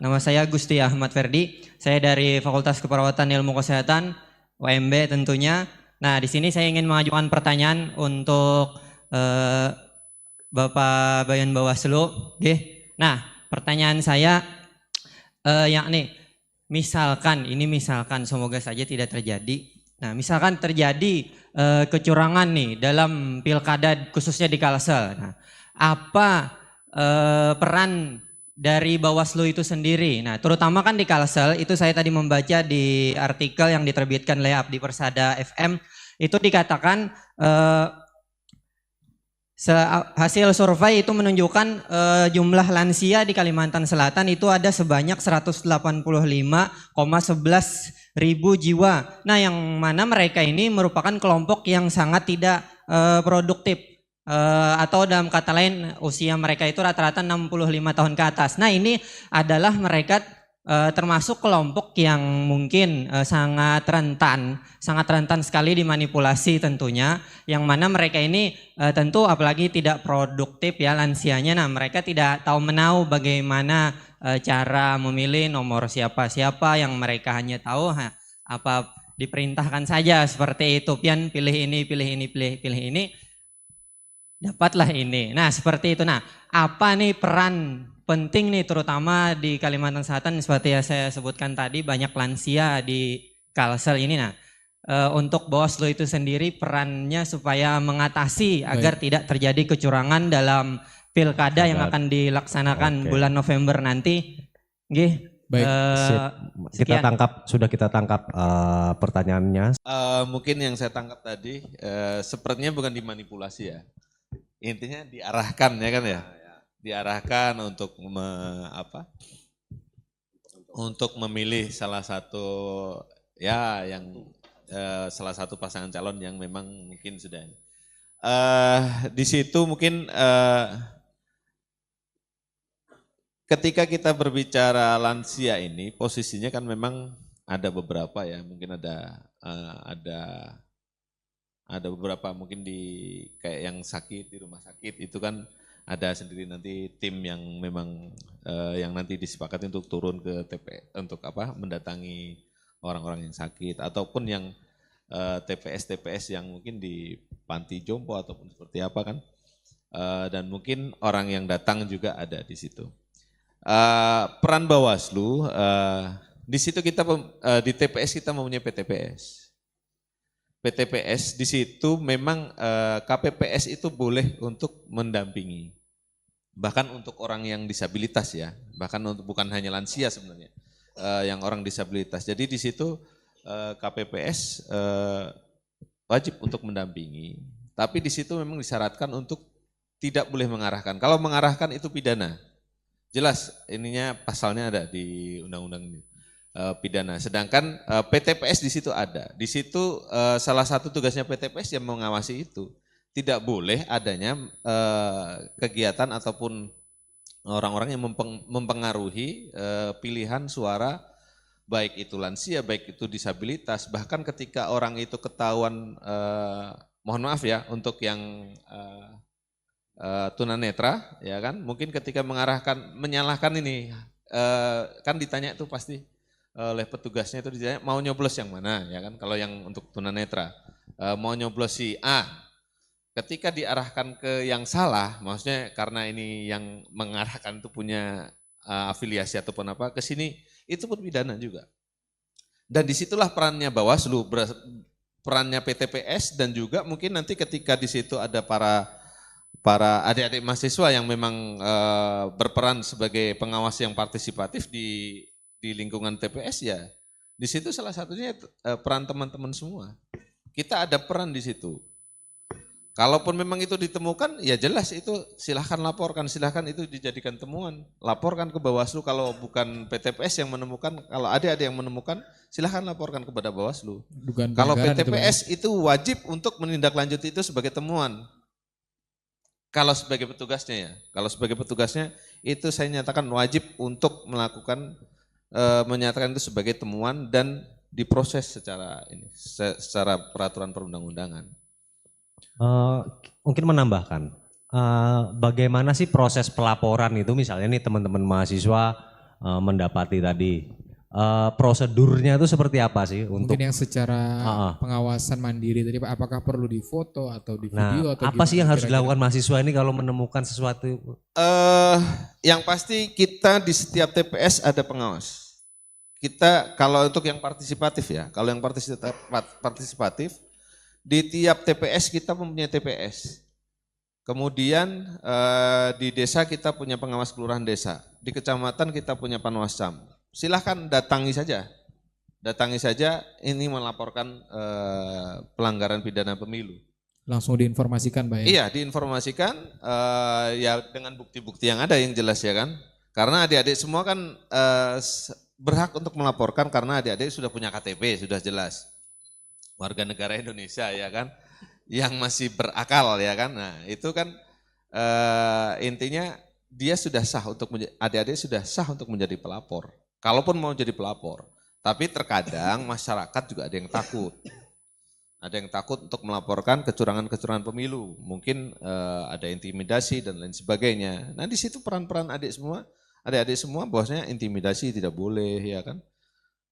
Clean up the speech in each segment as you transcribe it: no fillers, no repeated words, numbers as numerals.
nama saya Gusti Ahmad Ferdi. Saya dari Fakultas Keperawatan Ilmu Kesehatan, UMB tentunya. Nah, di sini saya ingin mengajukan pertanyaan untuk Bapak Bayan Bawaslu. Nah, pertanyaan saya yakni misalkan semoga saja tidak terjadi. Nah, misalkan terjadi kecurangan nih dalam pilkada khususnya di Kalsel. Nah, apa peran dari Bawaslu itu sendiri? Nah, terutama kan di Kalsel itu saya tadi membaca di artikel yang diterbitkan oleh Abdi Persada FM itu dikatakan hasil survei itu menunjukkan jumlah lansia di Kalimantan Selatan itu ada sebanyak 185,11 ribu jiwa. Nah, yang mana mereka ini merupakan kelompok yang sangat tidak produktif. Atau dalam kata lain usia mereka itu rata-rata 65 tahun ke atas. Nah, ini adalah mereka termasuk kelompok yang mungkin sangat rentan sekali dimanipulasi tentunya, yang mana mereka ini tentu apalagi tidak produktif ya lansianya. Nah, mereka tidak tahu menahu bagaimana cara memilih nomor siapa-siapa, yang mereka hanya tahu apa diperintahkan saja seperti itu, pian pilih ini, pilih ini, dapatlah ini. Nah, seperti itu. Nah, apa nih peran penting nih terutama di Kalimantan Selatan seperti yang saya sebutkan tadi, banyak lansia di Kalsel ini. Nah, untuk Bawaslu itu sendiri perannya supaya mengatasi agar tidak terjadi kecurangan dalam pilkada yang akan dilaksanakan bulan November nanti. Baik, sudah kita tangkap pertanyaannya. Mungkin yang saya tangkap tadi sepertinya bukan dimanipulasi ya. Intinya diarahkan ya kan ya. Diarahkan untuk untuk memilih salah satu salah satu pasangan calon yang memang mungkin sudah di situ mungkin ketika kita berbicara lansia ini posisinya kan memang ada beberapa ya, mungkin ada beberapa mungkin di kayak yang sakit di rumah sakit itu kan ada sendiri nanti tim yang memang yang nanti disepakati untuk turun ke TPS untuk mendatangi orang-orang yang sakit, ataupun yang TPS yang mungkin di panti jompo ataupun seperti apa kan, dan mungkin orang yang datang juga ada di situ. Peran Bawaslu di situ kita di TPS kita mempunyai PTPS di situ memang KPPS itu boleh untuk mendampingi, bahkan untuk orang yang disabilitas ya, bahkan untuk bukan hanya lansia sebenarnya, yang orang disabilitas. Jadi di situ KPPS wajib untuk mendampingi, tapi di situ memang disyaratkan untuk tidak boleh mengarahkan. Kalau mengarahkan itu pidana, jelas ininya pasalnya ada di undang-undang ini. Pidana. Sedangkan PTPS di situ ada. Di situ salah satu tugasnya PTPS yang mengawasi itu. Tidak boleh adanya kegiatan ataupun orang-orang yang mempengaruhi pilihan suara, baik itu lansia, baik itu disabilitas. Bahkan ketika orang itu ketahuan, mohon maaf ya, untuk yang tunanetra, ya kan, mungkin ketika menyalahkan ini, kan ditanya itu pasti oleh petugasnya itu ditanya mau nyoblos yang mana ya kan, kalau yang untuk tunanetra mau nyoblos si A, ketika diarahkan ke yang salah, maksudnya karena ini yang mengarahkan itu punya afiliasi ataupun apa ke sini, itu pun pidana juga. Dan disitulah perannya Bawaslu, perannya PTPS, dan juga mungkin nanti ketika di situ ada para adik-adik mahasiswa yang memang berperan sebagai pengawas yang partisipatif di lingkungan TPS ya, di situ salah satunya peran teman-teman semua. Kita ada peran di situ. Kalaupun memang itu ditemukan, ya jelas itu silahkan laporkan, silahkan itu dijadikan temuan. Laporkan ke Bawaslu, kalau bukan PTPS yang menemukan, kalau ada yang menemukan, silahkan laporkan kepada Bawaslu. Kalau PTPS itu wajib untuk menindaklanjuti itu sebagai temuan. Kalau sebagai petugasnya ya, kalau sebagai petugasnya itu saya nyatakan wajib untuk melakukan menyatakan itu sebagai temuan dan diproses secara peraturan perundang-undangan. Mungkin menambahkan, bagaimana sih proses pelaporan itu, misalnya nih teman-teman mahasiswa mendapati tadi. Prosedurnya itu seperti apa sih untuk Mungkin yang secara pengawasan mandiri tadi Pak, apakah perlu difoto atau di video atau apa sih yang harus kira-kira? dilakukan mahasiswa ini kalau menemukan sesuatu? Yang pasti kita di setiap TPS ada pengawas. Kita kalau untuk yang partisipatif ya, kalau yang partisipatif di tiap TPS kita mempunyai TPS. Kemudian di desa kita punya pengawas kelurahan desa, di kecamatan kita punya panwascam. Silahkan datangi saja ini melaporkan pelanggaran pidana pemilu. Langsung diinformasikan Pak ya? Iya diinformasikan ya dengan bukti-bukti yang ada yang jelas ya kan. Karena adik-adik semua kan berhak untuk melaporkan karena adik-adik sudah punya KTP, sudah jelas. Warga negara Indonesia ya kan, yang masih berakal ya kan. Nah itu kan intinya dia sudah sah untuk adik-adik sudah sah untuk menjadi pelapor. Kalaupun mau jadi pelapor, tapi terkadang masyarakat juga ada yang takut. Ada yang takut untuk melaporkan kecurangan-kecurangan pemilu. Mungkin ada intimidasi dan lain sebagainya. Nah di situ peran-peran adik-adik semua bahwasanya intimidasi tidak boleh ya kan.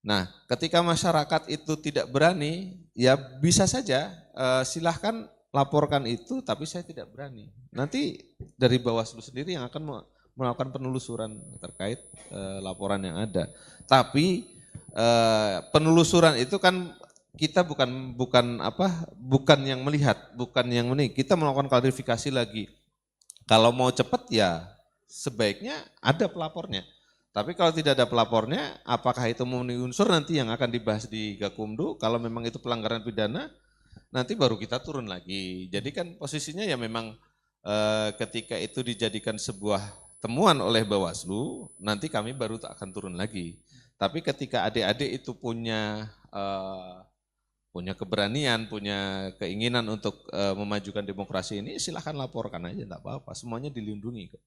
Nah ketika masyarakat itu tidak berani, ya bisa saja silahkan laporkan itu tapi saya tidak berani. Nanti dari Bawaslu sendiri yang akan melakukan penelusuran terkait laporan yang ada. Tapi penelusuran itu kan kita bukan yang melihat, bukan yang ini. Kita melakukan klarifikasi lagi. Kalau mau cepat ya sebaiknya ada pelapornya. Tapi kalau tidak ada pelapornya, apakah itu memenuhi unsur nanti yang akan dibahas di Gakumdu. Kalau memang itu pelanggaran pidana, nanti baru kita turun lagi. Jadi kan posisinya ya memang ketika itu dijadikan sebuah temuan oleh Bawaslu, nanti kami baru akan turun lagi. Tapi ketika adik-adik itu punya keberanian, punya keinginan untuk memajukan demokrasi ini, silahkan laporkan aja, enggak apa-apa. Semuanya dilindungi kok.